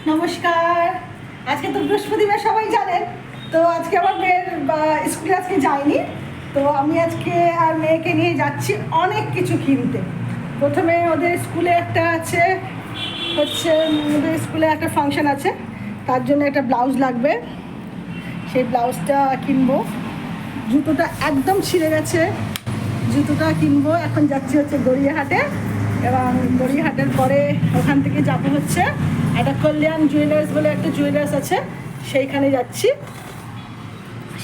নমস্কার। আজকে তো বৃহস্পতিবার, সবাই জানেন। তো আজকে আমার মেয়ের স্কুলে আজকে যাইনি। তো আমি আজকে আর মেয়েকে নিয়ে যাচ্ছি অনেক কিছু কিনতে। প্রথমে ওদের স্কুলে একটা আছে, ওদের স্কুলে একটা ফাংশন আছে, তার জন্য একটা ব্লাউজ লাগবে। সেই ব্লাউজটা কিনবো। জুতোটা একদম ছিঁড়ে গেছে, জুতোটা কিনবো। এখন যাচ্ছি গড়িয়াহাটে, এবং গড়িয়াহাটের পরে ওখান থেকে যাবো একটা কল্যাণ জুয়েলার্স বলে একটা জুয়েলার্স আছে, সেইখানে যাচ্ছি।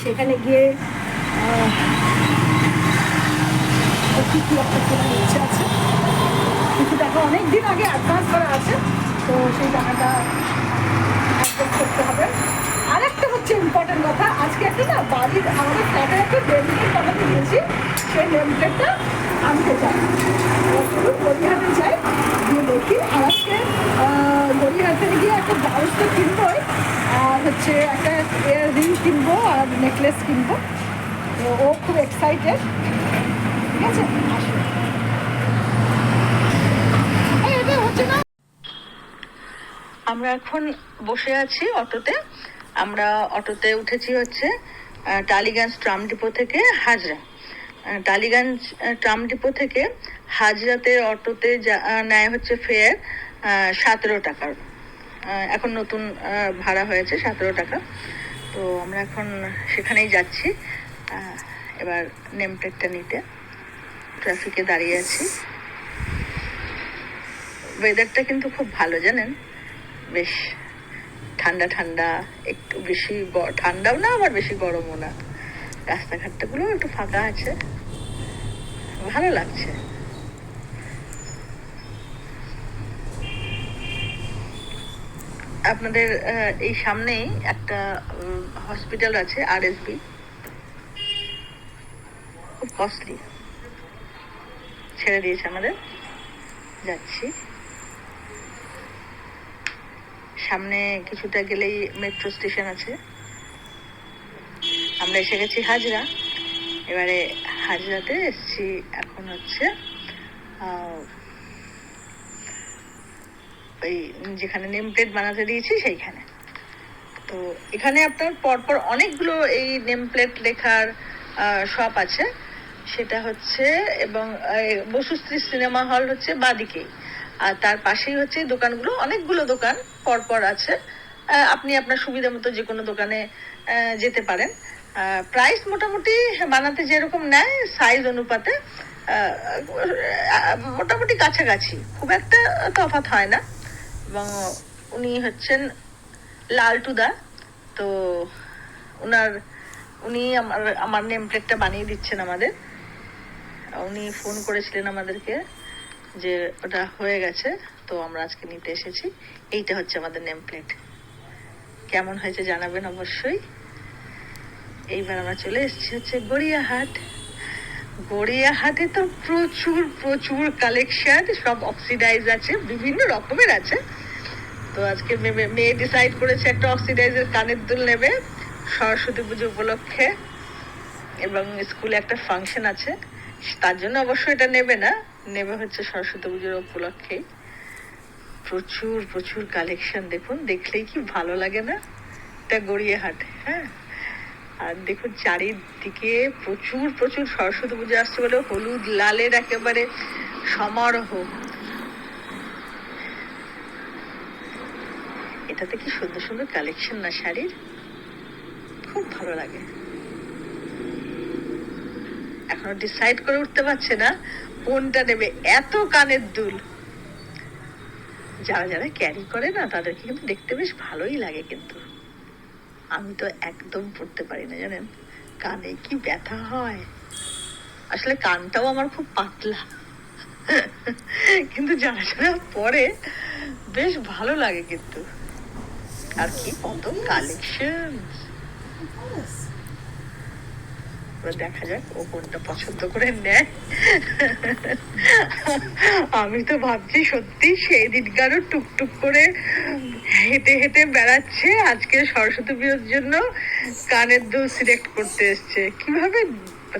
সেখানে গিয়ে কিছু একটা কেনার ইচ্ছে আছে। কিছু টাকা অনেক দিন আগে অ্যাডভান্স করা আছে, তো সেই টাকাটা অ্যাডভান্স করতে হবে। আরেকটা ইম্পর্টেন্ট কথা, আজকে একটা বাড়ির আমাদের ফ্ল্যাটের একটা নেম প্লেট বানাতে দিয়েছি। সেই নেম প্লেটটা আনতে চাই। গড়িয়াহাটে যাই, গিয়ে দেখি। আর আজকে গড়িয়াহাটে গিয়ে একটা ব্লাউজটা কিনবোই, আর একটা রিং কিনবো আর নেকলেস কিনবো। তো ও খুব এক্সাইটেড। ঠিক আছে, আসুন। এটা না, আমরা এখন বসে আছি অটোতে। আমরা অটোতে উঠেছি টালিগঞ্জ ট্রাম ডিপো থেকে হাজরা। টালিগঞ্জ ট্রাম ডিপো থেকে হাজরাতে অটোতে নেয় ফেয়ার 17 টাকার। এখন নতুন ভাড়া হয়েছে 17 টাকা। তো আমরা এখন সেখানেই যাচ্ছি। এবার নেম প্লেটটা নিতে ট্রাফিকে দাঁড়িয়ে আছি। ওয়েদারটা কিন্তু খুব ভালো, জানেন, বেশ ঠান্ডা ঠান্ডা, একটু বেশি ঠান্ডাও না আবার বেশি গরমও না। রাস্তাঘাটগুলো একটু ফাঁকা আছে, ভালো লাগছে। আপনাদের এই সামনেই একটা হসপিটাল আছে, RSB, খুব কস্টলি। ছেড়ে দিয়েছে আমাদের, যাচ্ছি। সামনে কিছুটা গেলেই মেট্রো স্টেশন আছে। আমরা এসে গেছি হাজরা। এবারে হাজরাতে এসছি, এখন ওই যেখানে নেম প্লেট বানাতে দিয়েছি সেইখানে। তো এখানে আপনার পরপর অনেকগুলো এই নেম প্লেট লেখার শপ আছে। সেটা এবং বসুশ্রী সিনেমা হল বাদিকেই, আর তার পাশেই দোকানগুলো, অনেকগুলো দোকান পরপর আছে। আপনি আপনার সুবিধা মতো যে কোনো দোকানে যেতে পারেন। প্রাইস মোটামুটি বানাতে যেরকম নেয় সাইজ অনুপাতে মোটামুটি কাছাকাছি, খুব একটা তফাৎ হয় না। এবং উনি লালটুদা। তো উনি আমার নেম প্লেটটা বানিয়ে দিচ্ছেন আমাদের। উনি ফোন করেছিলেন আমাদেরকে যে ওটা হয়ে গেছে, তো আমরা আজকে নিতে এসেছি। এইটা আমাদের নেম প্লেট। কেমন হয়েছে জানাবেন অবশ্যই। এইবার আমরা চলে এসেছি গড়িয়াহাট। গড়িয়াহাটে তো প্রচুর প্রচুর কালেকশন, সব অক্সিডাইজ আছে, বিভিন্ন রকমের আছে। তো আজকে মেয়ে ডিসাইড করেছে একটা অক্সিডাইজের কানের দুল নেবে সরস্বতী পুজো উপলক্ষে, এবং স্কুলে একটা ফাংশন আছে, তার জন্য অবশ্য এটা নেবে না, নেবে সরস্বতী পুজোর উপলক্ষেই। প্রচুর প্রচুর কালেকশন, দেখুন, দেখলেই কি ভালো লাগে না। এটা গড়িয়াহাট। হ্যাঁ, আর দেখুন চারিদিকে প্রচুর প্রচুর সরস্বতী পুজো আসছে বলে হলুদ লালের একেবারে সমারোহ। এটাতে কি সুন্দর সুন্দর কালেকশন না শাড়ির, খুব ভালো লাগে। এখনো ডিসাইড করে উঠতে পারছে না কোনটা নেবে, এত কানের দুল। যারা যারা ক্যারি করে না তাদেরকে কিন্তু দেখতে বেশ ভালোই লাগে, কিন্তু আমি তো একদম পড়তে পারি না, জানেন, কানে কি ব্যথা হয়। আসলে কানটাও আমার খুব পাতলা, কিন্তু যারা যারা পরে বেশ ভালো লাগে কিন্তু। আর কি কত কালেকশন। দেখা যাক ও কোনটা পছন্দ করে নেয়। আমি তো ভাবছি সত্যি সেই দিনকারও টুকটুক করে হেঁটে হেঁটে বেড়াচ্ছে, আজকে সরস্বতী পুজোর জন্য কানের দুল সিলেক্ট করতে এসছে। কিভাবে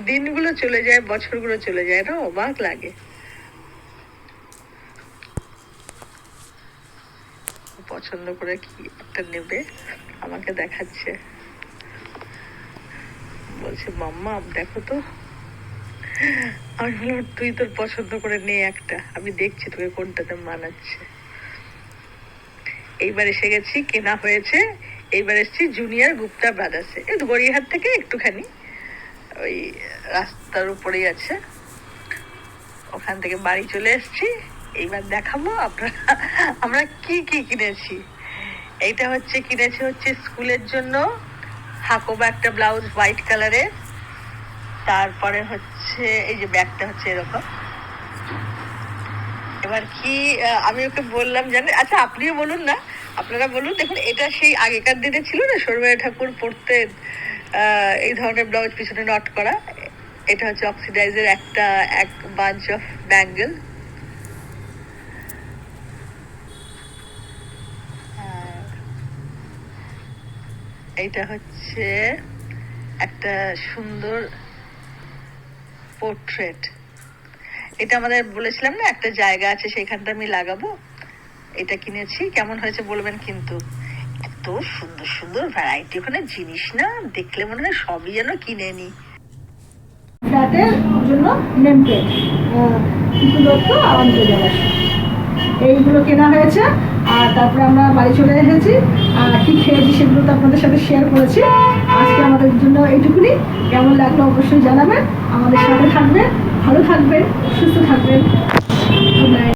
দিনগুলো চলে যায়, বছরগুলো চলে যায়, না অবাক লাগে। পছন্দ করে কি একটা নেবে, আমাকে দেখাচ্ছে, বলছে মাম্মা দেখো তো। আমি বললাম তুই তোর পছন্দ করে নে একটা, আমি দেখছি তোকে কোনটাতে মানাচ্ছে। এইবার এসে গেছি, কেনা হয়েছে। এইবার এসেছি জুনিয়র গুপ্তা ব্রাদার্সে, এই গড়িয়াহাট থেকে একটুখানি ওই রাস্তার উপরেই আছে, ওখান থেকে বাড়ি চলে এসেছি। এইবার দেখাবো আপনারা আমরা কি কি কিনেছি। এইটা হচ্ছে কিনেছি হচ্ছে স্কুলের জন্য হাকোবা একটা ব্লাউজ হোয়াইট কালারের। তারপরে হচ্ছে এই যে ব্যাগটা হচ্ছে এরকম। এবার কি আমি ওকে বললাম জানেন, আচ্ছা আপনিও বলুন না, আপনারা বলুন। দেখুন এটা সেই আগেকার দিনে ছিল না, সরবাই ঠাকুর পড়তেন এই ধরনের ব্লাউজ, পিছনে নট করা। এটা হচ্ছে অক্সিডাইজের একটা এক বাঞ্চ অফ ব্যাঙ্গেল। এইটা হচ্ছে একটা সুন্দর পোর্ট্রেট। এটা আমাদের বলেছিলাম না একটা জায়গা আছে সেখানটা আমি লাগাবো। এটা কিনেছি, কেমন হয়েছে বলবেন কিন্তু। এত সুন্দর সুন্দর ভ্যারাইটি ওখানে জিনিস না, দেখলে মনে হয় সবই যেন কিনে নি। ফ্ল্যাটের জন্য নেম প্লেট কিছু দত্ত এইগুলো কেনা হয়েছে। আর তারপরে আমরা বাড়ি চলে এসেছি, আর কি খেয়েছি সেগুলো তো আপনাদের সাথে শেয়ার করেছি। আজকে আমাদের জন্য এইটুকুনি। কেমন লাগলো অবশ্যই জানাবেন, আমাদের সাথে থাকবেন, ভালো থাকবেন, সুস্থ থাকবেন। Good night.